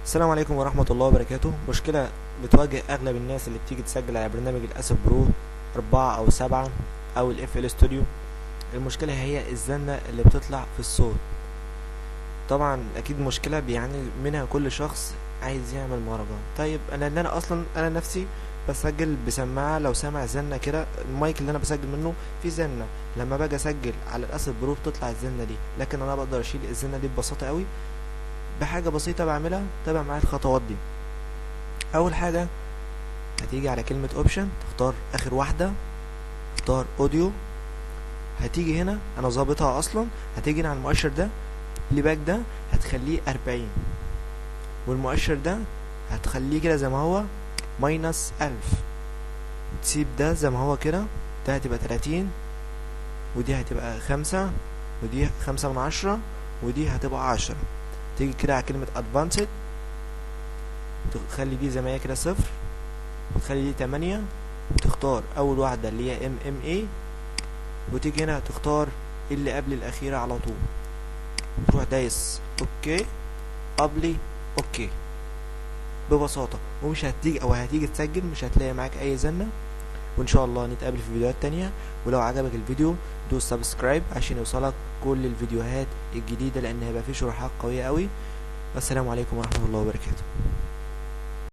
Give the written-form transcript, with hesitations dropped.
السلام عليكم ورحمة الله وبركاته. مشكلة بتواجه أغلب الناس اللي بتيجي تسجل على برنامج الأسف برو 4 أو 7 أو الاف ال ستوديو. المشكلة هي الزنة اللي بتطلع في الصوت. طبعا أكيد مشكلة بيعاني منها كل شخص عايز يعمل مهرجان. طيب أنا أصلا أنا نفسي بسجل بسماعة، لو سامع زنة كده المايك اللي أنا بسجل منه في زنة، لما باجي أسجل على الأسف برو بتطلع الزنة دي، لكن أنا بقدر أشيل الزنة دي ببساطة قوي بحاجة بسيطة بعملها. تابع معايا الخطوات دي. اول حاجة هتيجي على كلمة اوبشن، تختار اخر واحدة، تختار اوديو. هتيجي هنا انا ظابطها اصلا، هتيجي هنا على المؤشر ده اللي باك ده هتخليه 40، والمؤشر ده هتخليه كده زي ما هو -1000، تسيب ده زي ما هو كده. ده هتبقى 30، ودي هتبقى 5، ودي 5/10، ودي هتبقى 10. تيجي كده على كلمة advanced، تخلي دي زي ما هي كده 0، وتخلي دي 8، وتختار اول واحدة اللي هي MMA، وتيجي هنا تختار اللي قبل الاخيرة على طول، تروح دايس اوكي قبلي اوكي ببساطة. ومش هتيجي او هتيجي تسجل مش هتلاقي معاك اي زنة. وان شاء الله نتقابل في فيديوهات تانية. ولو عجبك الفيديو دوس سبسكرايب عشان يوصلك كل الفيديوهات الجديدة، لان هيبقى فيه شروحات قوية قوي. والسلام عليكم ورحمة الله وبركاته.